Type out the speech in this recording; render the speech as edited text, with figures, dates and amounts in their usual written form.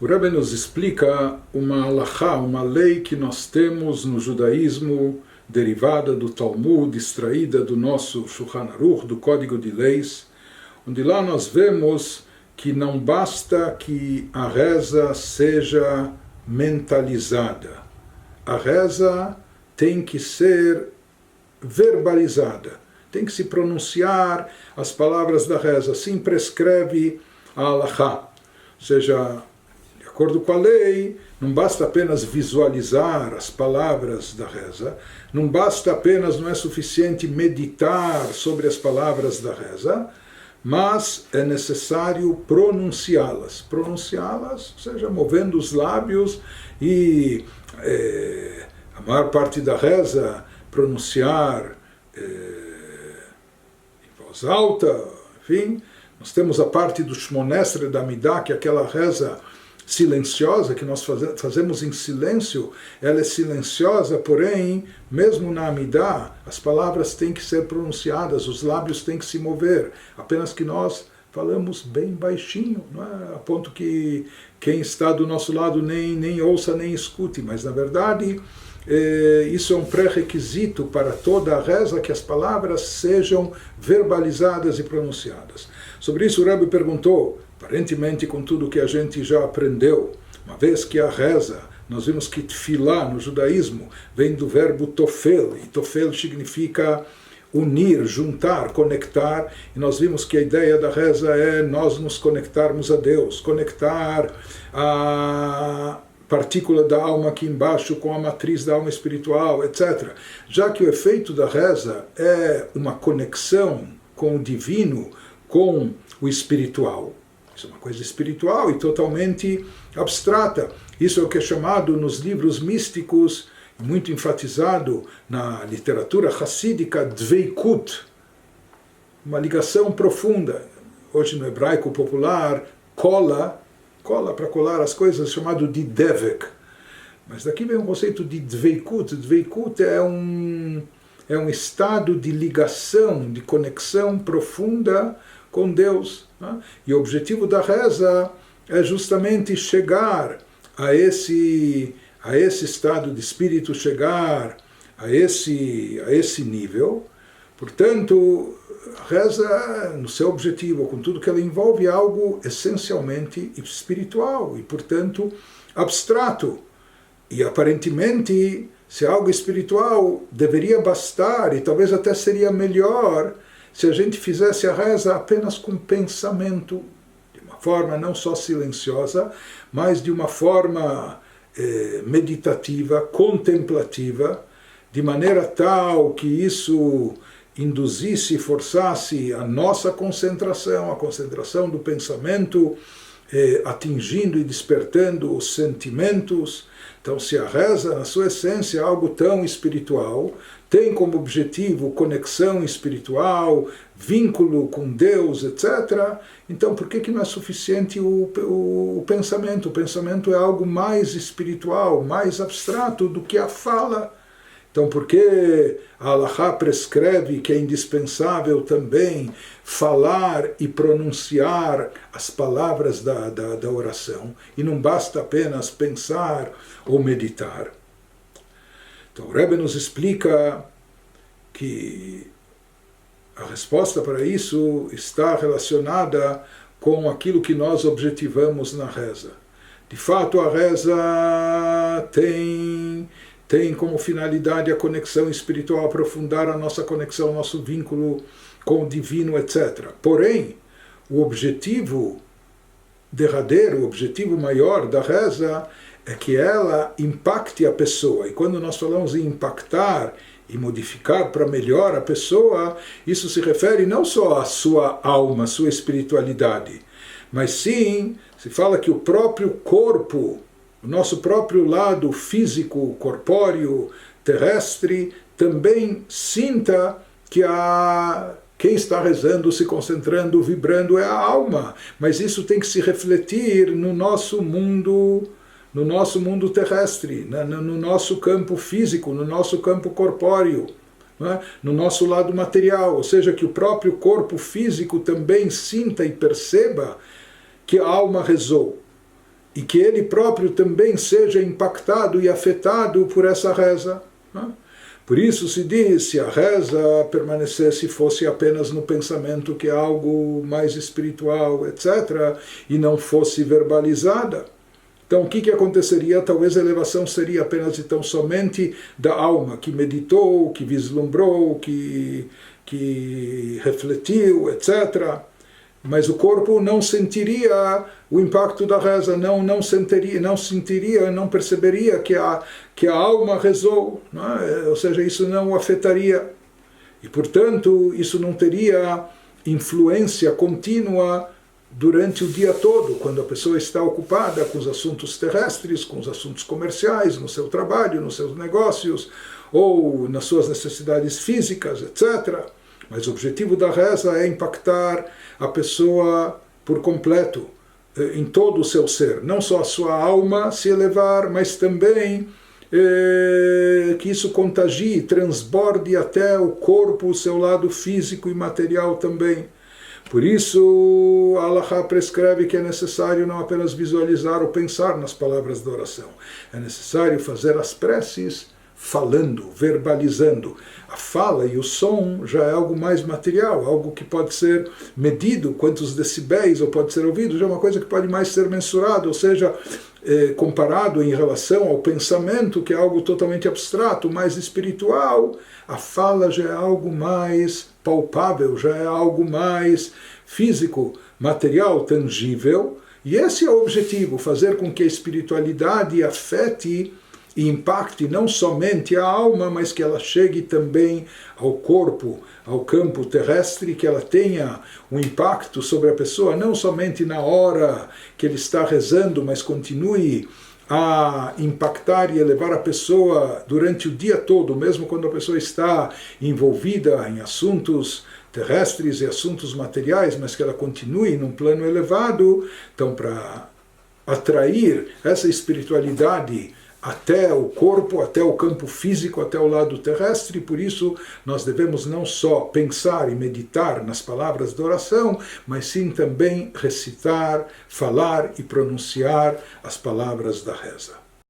O Rebbe nos explica uma halachá, uma lei que nós temos no judaísmo, derivada do Talmud, extraída do nosso Shulchan Aruch, do Código de Leis, onde lá nós vemos que não basta que a reza seja mentalizada. A reza tem que ser verbalizada, tem que se pronunciar as palavras da reza. Assim prescreve a halachá. Ou seja, de acordo com a lei, não basta apenas visualizar as palavras da reza, não basta apenas, não é suficiente meditar sobre as palavras da reza, mas é necessário pronunciá-las. Pronunciá-las, ou seja, movendo os lábios e a maior parte da reza pronunciar em voz alta, enfim. Nós temos a parte do Shmona Esrei da Amidah, que é aquela reza silenciosa que nós fazemos em silêncio. Ela é silenciosa, porém, mesmo na Amidah, as palavras têm que ser pronunciadas, os lábios têm que se mover, apenas que nós falamos bem baixinho, não é? A ponto que quem está do nosso lado nem ouça, nem escute, mas na verdade isso é um pré-requisito para toda a reza, que as palavras sejam verbalizadas e pronunciadas. Sobre isso o Rebbe perguntou, aparentemente com tudo que a gente já aprendeu, uma vez que a reza, nós vimos que tefilá no judaísmo vem do verbo tofel, e tofel significa unir, juntar, conectar, e nós vimos que a ideia da reza é nós nos conectarmos a Deus, conectar a partícula da alma aqui embaixo com a matriz da alma espiritual, etc. Já que o efeito da reza é uma conexão com o divino, com o espiritual. Isso é uma coisa espiritual e totalmente abstrata. Isso é o que é chamado nos livros místicos, muito enfatizado na literatura hassídica, dveikut, uma ligação profunda. Hoje no hebraico popular, cola para colar as coisas, chamado de devek. Mas daqui vem o conceito de dveikut. Dveikut é um estado de ligação, de conexão profunda com Deus, né? E o objetivo da reza é justamente chegar a esse estado de espírito, chegar a esse nível. Portanto, a reza, no seu objetivo, com tudo que ela envolve, é algo essencialmente espiritual e, portanto, abstrato. E, aparentemente, se é algo espiritual, deveria bastar, e talvez até seria melhor, se a gente fizesse a reza apenas com pensamento, de uma forma não só silenciosa, mas de uma forma meditativa, contemplativa, de maneira tal que isso induzisse, forçasse a nossa concentração, a concentração do pensamento, atingindo e despertando os sentimentos. Então, se a reza, na sua essência, é algo tão espiritual, tem como objetivo conexão espiritual, vínculo com Deus, etc., então por que não é suficiente o pensamento? O pensamento é algo mais espiritual, mais abstrato do que a fala. Então, por que a halachá prescreve que é indispensável também falar e pronunciar as palavras da oração? E não basta apenas pensar ou meditar. Então, o Rebbe nos explica que a resposta para isso está relacionada com aquilo que nós objetivamos na reza. De fato, a reza tem como finalidade a conexão espiritual, aprofundar a nossa conexão, nosso vínculo com o divino, etc. Porém, o objetivo derradeiro, o objetivo maior da reza é que ela impacte a pessoa. E quando nós falamos em impactar e modificar para melhor a pessoa, isso se refere não só à sua alma, à sua espiritualidade, mas sim, se fala que o próprio corpo, o nosso próprio lado físico, corpóreo, terrestre, também sinta que quem está rezando, se concentrando, vibrando é a alma. Mas isso tem que se refletir no nosso mundo terrestre, no nosso campo físico, no nosso campo corpóreo, no nosso lado material. Ou seja, que o próprio corpo físico também sinta e perceba que a alma rezou. e que ele próprio também seja impactado e afetado por essa reza. Por isso se diz, se a reza permanecesse, fosse apenas no pensamento, que é algo mais espiritual, etc., e não fosse verbalizada, então o que aconteceria? Talvez a elevação seria apenas então somente da alma, que meditou, que vislumbrou, que refletiu, etc., mas o corpo não sentiria o impacto da reza, não sentiria, não perceberia que a alma rezou, não é? Ou seja, isso não o afetaria. E, portanto, isso não teria influência contínua durante o dia todo, quando a pessoa está ocupada com os assuntos terrestres, com os assuntos comerciais, no seu trabalho, nos seus negócios, ou nas suas necessidades físicas, etc., mas o objetivo da reza é impactar a pessoa por completo, em todo o seu ser. Não só a sua alma se elevar, mas também que isso contagie, transborde até o corpo, o seu lado físico e material também. Por isso, a Halakha prescreve que é necessário não apenas visualizar ou pensar nas palavras da oração. É necessário fazer as preces falando, verbalizando. A fala e o som já é algo mais material, algo que pode ser medido, quantos decibéis, ou pode ser ouvido, já é uma coisa que pode mais ser mensurado, ou seja, comparado em relação ao pensamento, que é algo totalmente abstrato, mais espiritual, a fala já é algo mais palpável, já é algo mais físico, material, tangível, e esse é o objetivo, fazer com que a espiritualidade afete e impacte não somente a alma, mas que ela chegue também ao corpo, ao campo terrestre, que ela tenha um impacto sobre a pessoa, não somente na hora que ele está rezando, mas continue a impactar e elevar a pessoa durante o dia todo, mesmo quando a pessoa está envolvida em assuntos terrestres e assuntos materiais, mas que ela continue num plano elevado. Então, para atrair essa espiritualidade até o corpo, até o campo físico, até o lado terrestre. Por isso nós devemos não só pensar e meditar nas palavras da oração, mas sim também recitar, falar e pronunciar as palavras da reza.